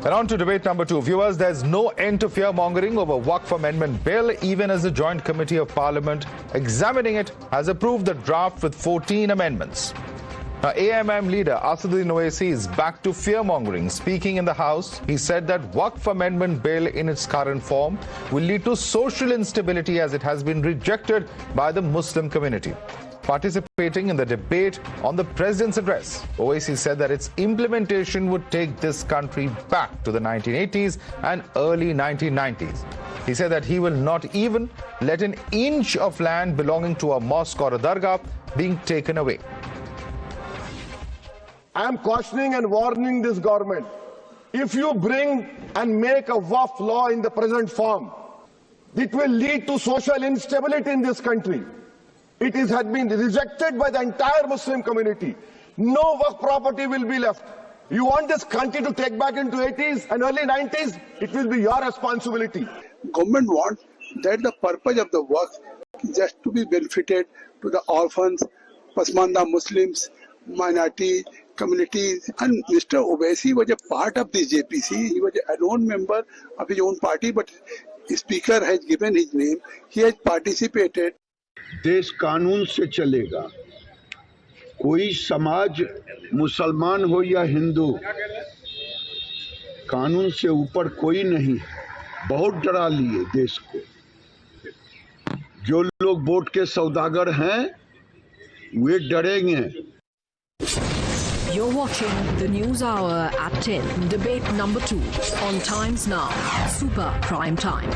And on to debate number 2. Viewers, there's no end to fear-mongering over Waqf Amendment Bill, even as the Joint Committee of Parliament examining it has approved the draft with 14 amendments. Now, AIMIM leader Asaduddin Owaisi is back to fear-mongering. Speaking in the House, he said that Waqf Amendment Bill in its current form will lead to social instability as it has been rejected by the Muslim community. Participating in the debate on the President's address, Owaisi said that its implementation would take this country back to the 1980s and early 1990s. He said that he will not even let an inch of land belonging to a mosque or a dargah being taken away. I am cautioning and warning this government. If you bring and make a Waqf law in the present form, it will lead to social instability in this country. It has been rejected by the entire Muslim community. No Waqf property will be left. You want this country to take back into 80s and early 90s? It will be your responsibility. Government wants that the purpose of the Waqf is just to be benefited to the orphans, Pasmanda Muslims, minority communities, and Mr. Owaisi was a part of this JPC. He was a lone member of his own party, but the Speaker has given his name. He has participated. देश कानून से चलेगा. कोई समाज मुसलमान हो या हिंदू, कानून से ऊपर कोई नहीं. बहुत डरा लिए देश को. जो लोग वोट के सौदागर हैं वे डरेंगे. You're watching the News Hour at 10, debate number 2 on Times Now, Super Prime Time.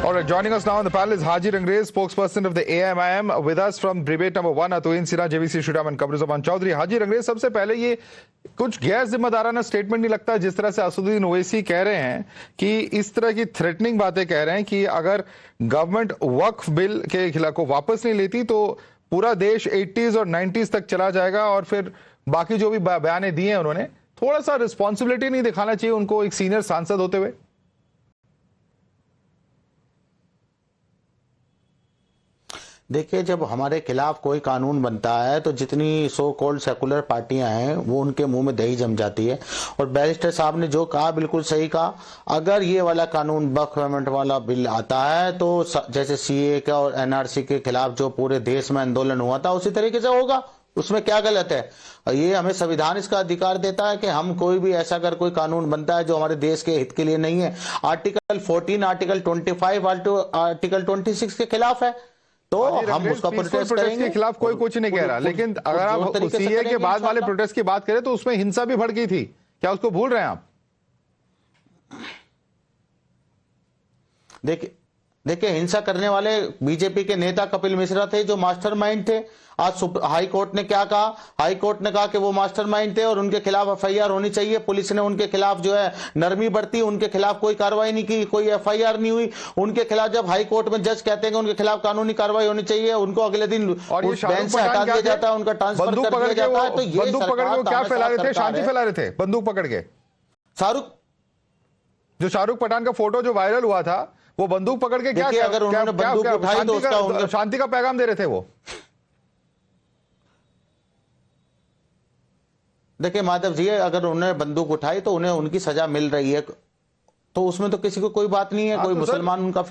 All right, joining us now on the panel is Haji Rangreez, spokesperson of the AIMIM. With us from debate number 1, Atuin Sina, JVC Shriram and Kamruzaman Chaudhary. Haji Rangreez, सबसे पहले ये कुछ गैर जिम्मेदाराना statement नहीं लगता जिस तरह से असदुद्दीन ओवैसी कह रहे हैं कि इस तरह की थ्रेटनिंग बातें कह रहे हैं कि अगर गवर्नमेंट वक्फ बिल के खिलाफ को वापस नहीं लेती तो पूरा देश 80s और 90s तक चला जाएगा और फिर बाकी जो भी बयाने दिए हैं उन्होंने, थोड़ा सा रिस्पॉन्सिबिलिटी नहीं दिखाना चाहिए उनको एक सीनियर सांसद होते हुए? देखिए, जब हमारे खिलाफ कोई कानून बनता है तो जितनी सो कॉल्ड सेकुलर पार्टियां हैं वो उनके मुंह में दही जम जाती है. और बैरिस्टर साहब ने जो कहा बिल्कुल सही कहा. अगर ये वाला कानून वक्फ अमेंडमेंट वाला बिल आता है तो जैसे सीए का और एनआरसी के खिलाफ जो पूरे देश में आंदोलन हुआ था उसी तरीके से होगा. उसमें क्या गलत है? ये हमें संविधान इसका अधिकार देता है कि हम कोई भी ऐसा अगर कोई कानून बनता है जो हमारे देश के हित के लिए नहीं है, आर्टिकल 14, आर्टिकल 25, आर्टिकल 26 के खिलाफ है तो हम उसका प्रोटेस्ट करेंगे. के खिलाफ कोई कुछ नहीं कह रहा, लेकिन अगर आप सीए के बाद वाले प्रोटेस्ट की बात करें तो उसमें हिंसा भी भड़की थी. क्या उसको भूल रहे हैं आप? देखिए, हिंसा करने वाले बीजेपी के नेता कपिल मिश्रा थे जो मास्टरमाइंड थे. आज हाई कोर्ट ने क्या कहा? हाई कोर्ट ने कहा कि वो मास्टरमाइंड थे और उनके खिलाफ एफआईआर होनी चाहिए. पुलिस ने उनके खिलाफ जो है नरमी बरती, उनके खिलाफ कोई कार्रवाई नहीं की, कोई एफआईआर नहीं हुई. उनके खिलाफ जब हाई कोर्ट में जज कहते हैं कि उनके खिलाफ कानूनी कार्रवाई होनी चाहिए, उनको अगले दिन उस बेंच से हटा दिया जाता है, उनका ट्रांसफर कर दिया जाता है. तो ये बंदूक पकड़ के क्या फैला रहे थे? शांति फैला रहे थे बंदूक पकड़ के. शाहरुख पठान का फोटो जो वायरल हुआ था वो बंदूक पकड़ के क्या अगर उन्होंने बंदूक उठाई तो उसका शांति का पैगाम दे रहे थे वो. देखिए माधव जी, अगर उन्होंने बंदूक उठाई तो उन्हें उनकी सजा मिल रही है तो उसमें तो किसी को कोई बात नहीं है. कोई मुसलमान उनका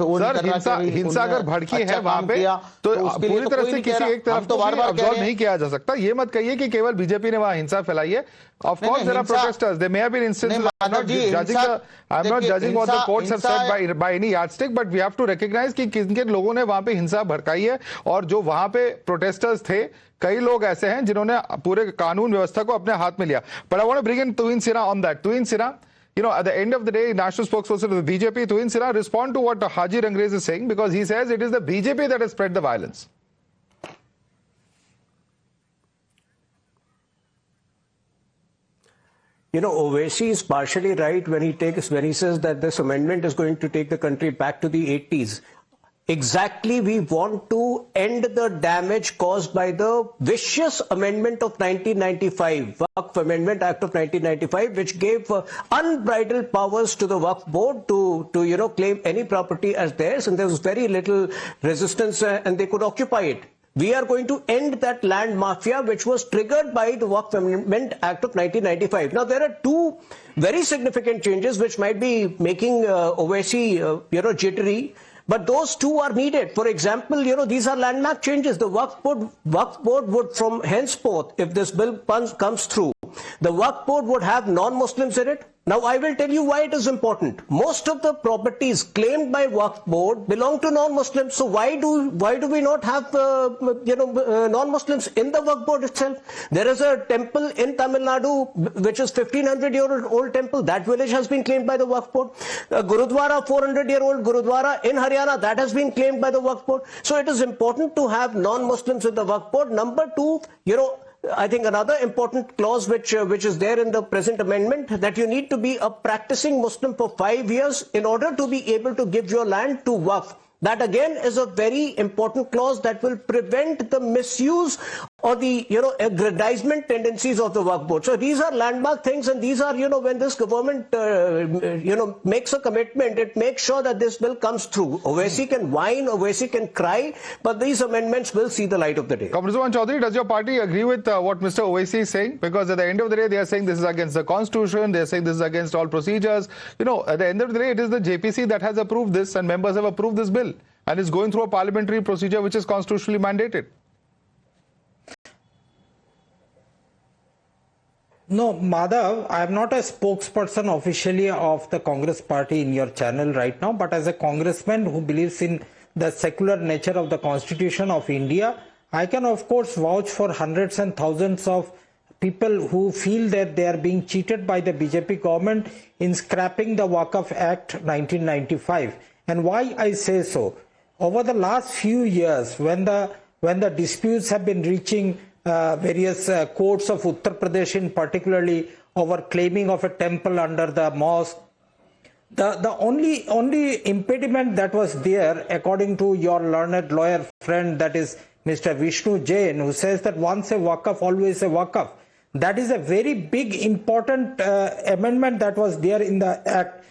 हिंसा अगर भड़की है वहां पे तो पूरी तरह से किसी एक तरफ तो बार-बार अब्सॉर्ब नहीं किया जा सकता. ये मत कहिए कि केवल बीजेपी ने वहां हिंसा फैलाई है. Of course, there are protesters. There may have been instances. I'm not judging what the courts have said by any yardstick, but we have to recognize कि किन लोगों ने वहां पे हिंसा भड़काई है और जो वहां पे protesters थे, कई लोग ऐसे हैं जिन्होंने पूरे कानून व्यवस्था को अपने हाथ में लिया. But I want to bring in Tuin Sina on that. Tuin Sina, you know, at the end of the day, national spokesperson of the BJP, Tuin Sina, respond to what Haji Rangreez is saying because he says it is the BJP that has spread the violence. You know, Owaisi is partially right when he says that this amendment is going to take the country back to the 80s. Exactly, we want to end the damage caused by the vicious amendment of 1995, Waqf Amendment Act of 1995, which gave unbridled powers to the Waqf Board to claim any property as theirs, and there was very little resistance and they could occupy it. We are going to end that land mafia which was triggered by the Waqf Amendment Act of 1995. Now, there are two very significant changes which might be making Owaisi, jittery. But those two are needed. For example, these are landmark changes. The Waqf Board would from henceforth, if this bill comes through, the Waqf Board would have non-Muslims in it. Now, I will tell you why it is important. Most of the properties claimed by Waqf Board belong to non-Muslims. So why do we not have non-Muslims in the Waqf Board itself? There is a temple in Tamil Nadu which is 1500-year-old temple. That village has been claimed by the Waqf Board. Gurudwara, 400-year-old Gurudwara in Haryana, that has been claimed by the Waqf Board. So it is important to have non-Muslims in the Waqf Board. Number two, I think another important clause which is there in the present amendment, that you need to be a practicing Muslim for 5 years in order to be able to give your land to Waqf. That again is a very important clause that will prevent the misuse or the aggrandizement tendencies of the Waqf Board. So these are landmark things, and these are when this government makes a commitment, it makes sure that this bill comes through. Owaisi can whine, Owaisi can cry, but these amendments will see the light of the day. Kamruzaman Chaudhary, does your party agree with what Mr. Owaisi is saying? Because at the end of the day, they are saying this is against the constitution, they are saying this is against all procedures. At the end of the day, it is the JPC that has approved this, and members have approved this bill, and is going through a parliamentary procedure which is constitutionally mandated. No, Madhav, I am not a spokesperson officially of the Congress party in your channel right now, but as a congressman who believes in the secular nature of the Constitution of India, I can of course vouch for hundreds and thousands of people who feel that they are being cheated by the BJP government in scrapping the Waqf Act 1995. And why I say so? Over the last few years, when the disputes have been reaching various courts of Uttar Pradesh, in particularly over claiming of a temple under the mosque, the only impediment that was there, according to your learned lawyer friend, that is Mr. Vishnu Jain, who says that once a Waqf, always a Waqf. That is a very big, important amendment that was there in the Act,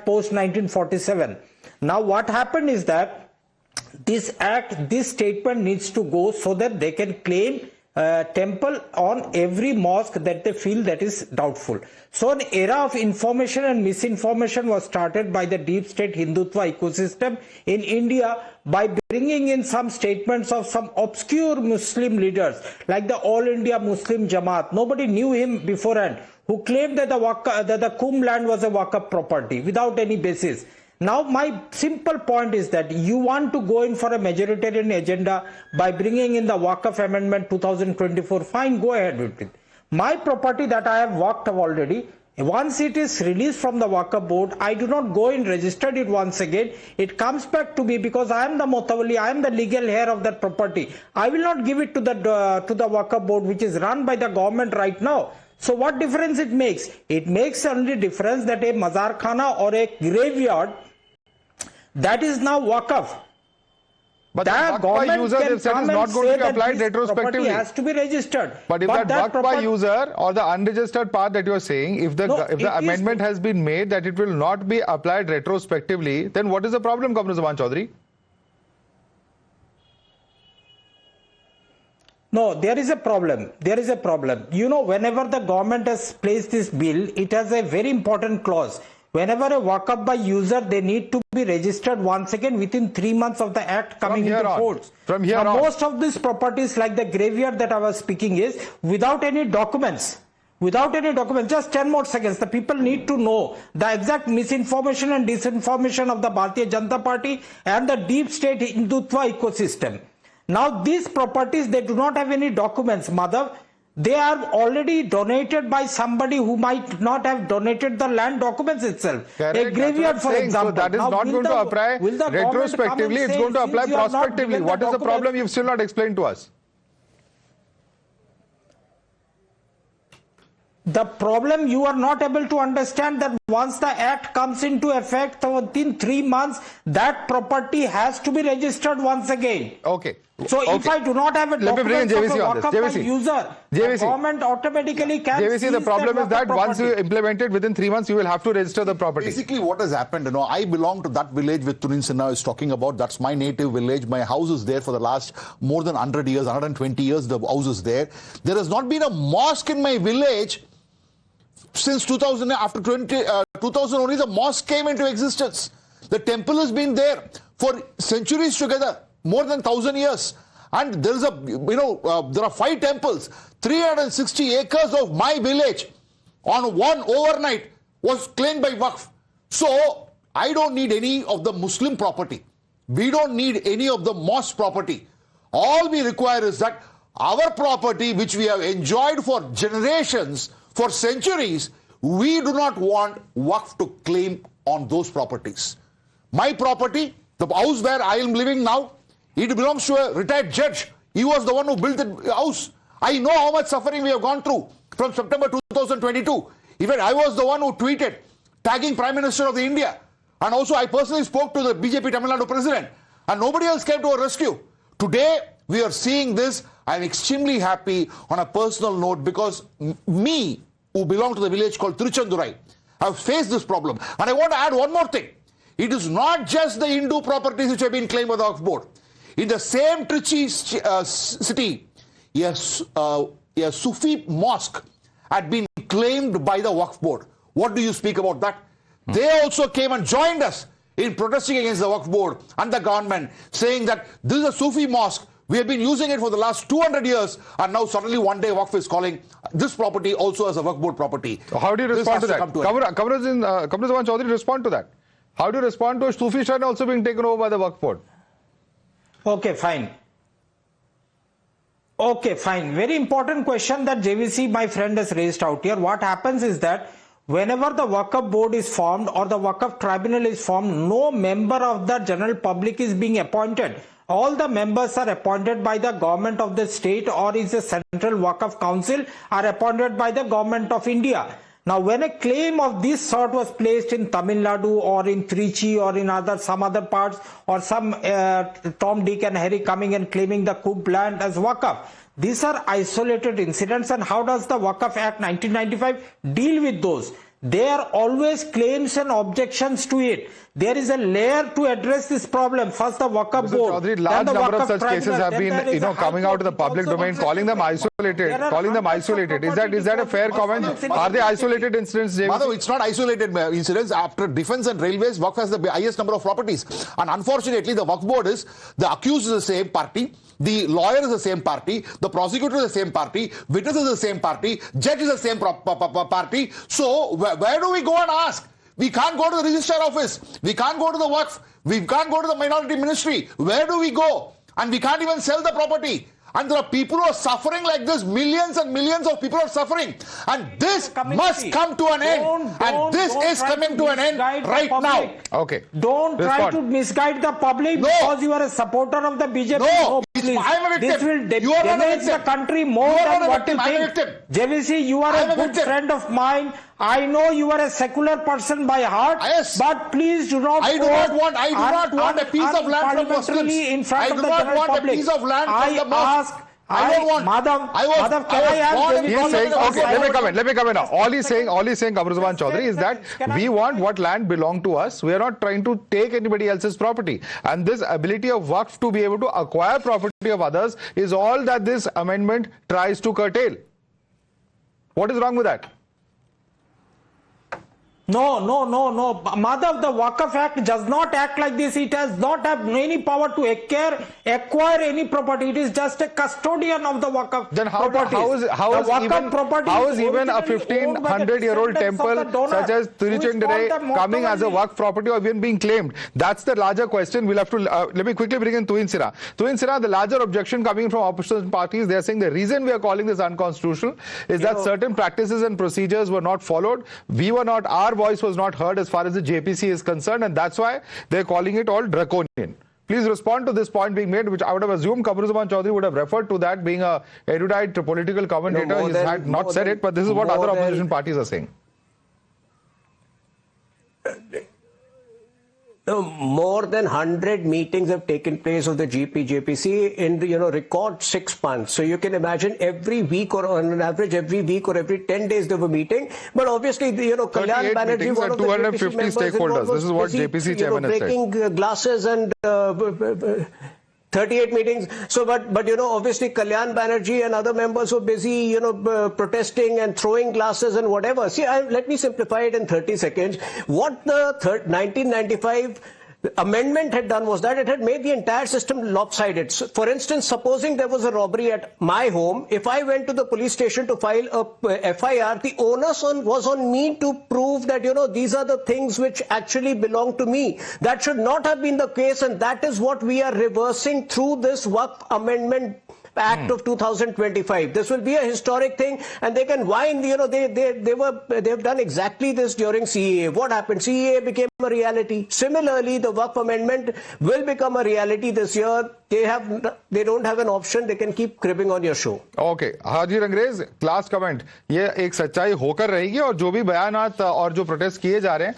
post 1947. Now, what happened is that this statement needs to go so that they can claim temple on every mosque that they feel that is doubtful. So an era of information and misinformation was started by the deep state Hindutva ecosystem in India by bringing in some statements of some obscure Muslim leaders like the All India Muslim Jamaat. Nobody knew him beforehand, who claimed that the Kumbh land was a Waqf property without any basis. Now, my simple point is that you want to go in for a majoritarian agenda by bringing in the Waqf Amendment 2024. Fine, go ahead with it. My property that I have Waqf already, once it is released from the Waqf Board, I do not go and register it once again. It comes back to me because I am the Mutawalli, I am the legal heir of that property. I will not give it to the Waqf Board, which is run by the government right now. So what difference it makes? It makes only difference that a Mazar Khana or a graveyard, that is now Waqf. But that Waqf by user, they've said, is not going to be applied retrospectively. Has to be registered. But if that Waqf by user or the unregistered part that you are saying, if the amendment has been made that it will not be applied retrospectively, then what is the problem, Kamruzaman Chaudhary? No, there is a problem. There is a problem. Whenever the government has placed this bill, it has a very important clause. Whenever a Waqf by user, they need to be registered once again within 3 months of the act coming into force. From here on. Most of these properties, like the graveyard that I was speaking, is without any documents. Without any documents, just 10 more seconds. The people need to know the exact misinformation and disinformation of the Bharatiya Janata Party and the deep state Hindutva ecosystem. Now, these properties, they do not have any documents, Madhav. They are already donated by somebody who might not have donated the land documents itself. Correct. A graveyard, for example. So that is not going to apply retrospectively, it's going to apply prospectively. What is the problem? You've still not explained to us. The problem, you are not able to understand that once the act comes into effect within 3 months, that property has to be registered once again. Okay. So if I do not have a document of a Waqf user, the government automatically can JVC, the problem is that once you implement it within 3 months, you will have to register the property. Basically, what has happened, I belong to that village with Tunin Sinha is talking about. That's my native village. My house is there for the last more than 100 years, 120 years. The house is there. There has not been a mosque in my village since 2000. After 2000 only the mosque came into existence. The temple has been there for centuries together, more than 1,000 years. And there is there are 5 temples. 360 acres of my village on one overnight was claimed by Waqf. So I don't need any of the Muslim property. We don't need any of the mosque property. All we require is that our property, which we have enjoyed for generations, for centuries, we do not want Waqf to claim on those properties. My property, the house where I am living now, it belongs to a retired judge. He was the one who built the house. I know how much suffering we have gone through from September 2022. Even I was the one who tweeted, tagging Prime Minister of the India. And also I personally spoke to the BJP Tamil Nadu president. And nobody else came to our rescue. Today, we are seeing this. I am extremely happy on a personal note because me, who belong to the village called Tiruchendurai, have faced this problem. And I want to add one more thing. It is not just the Hindu properties which have been claimed by the Waqf board. In the same Trichy city, a Sufi mosque had been claimed by the Waqf board. What do you speak about that? They also came and joined us in protesting against the Waqf board and the government, saying that this is a Sufi mosque. We have been using it for the last 200 years, and now suddenly one day Waqf is calling this property also as a Waqf board property. How do you respond to that? Kamruzaman Chaudhary, respond to that. How do you respond to a Sufi shrine also being taken over by the Waqf board? Okay, fine. Okay, fine. Very important question that JVC, my friend, has raised out here. What happens is that whenever the Waqf board is formed or the Waqf tribunal is formed, no member of the general public is being appointed. All the members are appointed by the government of the state or is a central Waqf council are appointed by the government of India. Now, when a claim of this sort was placed in Tamil Nadu or in Trichy or in some other parts, or some Tom, Dick and Harry coming and claiming the cooked land as Waqf, these are isolated incidents. And how does the Waqf Act 1995 deal with those? There are always claims and objections to it. There is a layer to address this problem. First the Waqf board. Chaudhary, large number of such cases have been, coming out of the public domain, calling them isolated. Is that a fair comment? Are they isolated incidents, James? Madhav, it's not isolated incidents. After defense and railways, Waqf has the highest number of properties. And unfortunately, the Waqf board is, the accused is the same party, the lawyer is the same party, the prosecutor is the same party, witness is the same party, judge is the same party. So, where do we go and ask? We can't go to the registrar office. We can't go to the Waqf. We can't go to the minority ministry. Where do we go? And we can't even sell the property. And there are people who are suffering like this. Millions and millions of people are suffering. And this must come to an end. And this is coming to an end right now. Okay. Don't try to misguide the public because you are a supporter of the BJP. No, I'm a victim. This will damage the country more than what you think. JVC, you are a good friend of mine. I know you are a secular person by heart, yes, but please do not. I do not want a piece of land from Muslims. I do not want a piece of land from the mosque. Madhav, can I ask? He's saying, okay, let me come in now. All he's saying, Kamruzaman Chaudhary, is that we want what land belong to us. We are not trying to take anybody else's property. And this ability of Waqf to be able to acquire property of others is all that this amendment tries to curtail. What is wrong with that? No. Madhav, the Waqf Act does not act like this. It does not have any power to acquire any property. It is just a custodian of the Waqf. Then how is even a 1500-year-old temple such as Tiruchendurai coming as a Waqf property or even being claimed? That's the larger question. We'll have to let me quickly bring in Tuhin Sinha. Tuhin Sinha, the larger objection coming from opposition parties, they are saying the reason we are calling this unconstitutional is that certain practices and procedures were not followed. Our voice was not heard as far as the JPC is concerned, and that's why they're calling it all draconian. Please respond to this point being made, which I would have assumed Kamruzaman Chaudhary would have referred to that, being a erudite political commentator. He's not said it, but this is what other opposition parties are saying. More than 100 meetings have taken place of the GP-JPC in record 6 months. So you can imagine every week or on an average every week or every 10 days they were meeting. But obviously, Kalyan Banerjee, one of the 250 stakeholders. This is what JPC chairman has said. Breaking glasses and 38 meetings. So, but obviously Kalyan Banerjee and other members were busy, protesting and throwing glasses and whatever. See, let me simplify it in 30 seconds. What the 1995 amendment had done was that it had made the entire system lopsided. So, for instance, supposing there was a robbery at my home, if I went to the police station to file a FIR, the onus was on me to prove that, these are the things which actually belong to me. That should not have been the case, and that is what we are reversing through this Waqf Amendment Act of 2025. This will be a historic thing, and they can whine. They've done exactly this during CEA. What happened? CEA became a reality. Similarly, the Waqf Amendment will become a reality this year. They don't have an option. They can keep cribbing on your show. Okay, Haji Rangrez, class comment, ये एक सच्चाई होकर रहेगी और जो भी बयानात और जो प्रोटेस्ट किए जा रहे हैं,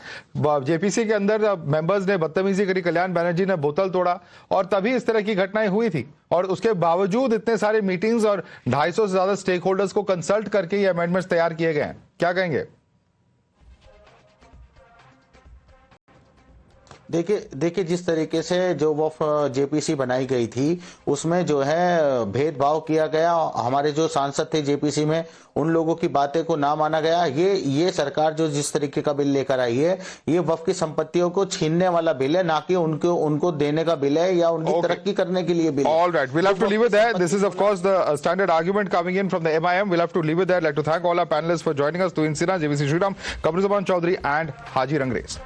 जेपीसी के अंदर मेंबर्स ने बदतमीजी करी, कल्याण बनर्जी ने बोतल तोड़ा और तभी इस तरह की घटनाएं हुई थी और उसके बावजूद इतने सारे मीटिंग्स और 250 से ज्यादा स्टेक होल्डर्स को कंसल्ट करके ये अमेंडमेंट्स तैयार किए गए हैं. क्या कहेंगे? देखिए जिस तरीके से जो वक़्फ जेपीसी बनाई गई थी उसमें जो है भेदभाव किया गया. हमारे जो सांसद थे जेपीसी में उन लोगों की बातें को ना माना गया. ये सरकार जो जिस तरीके का बिल लेकर आई है, ये वक़्फ की संपत्तियों को छीनने वाला बिल है, ना कि उनको देने का बिल है या उनकी तरक्की करने के लिए बिल है. All right, we'll have to leave it there. This is of course the standard argument coming in from the AIMIM. We'll have to leave it there. I'd like to thank all our panelists for joining us. Tuin Sinha, JVC Shriram, Kamruzaman Chaudhary and Haji Rangrez.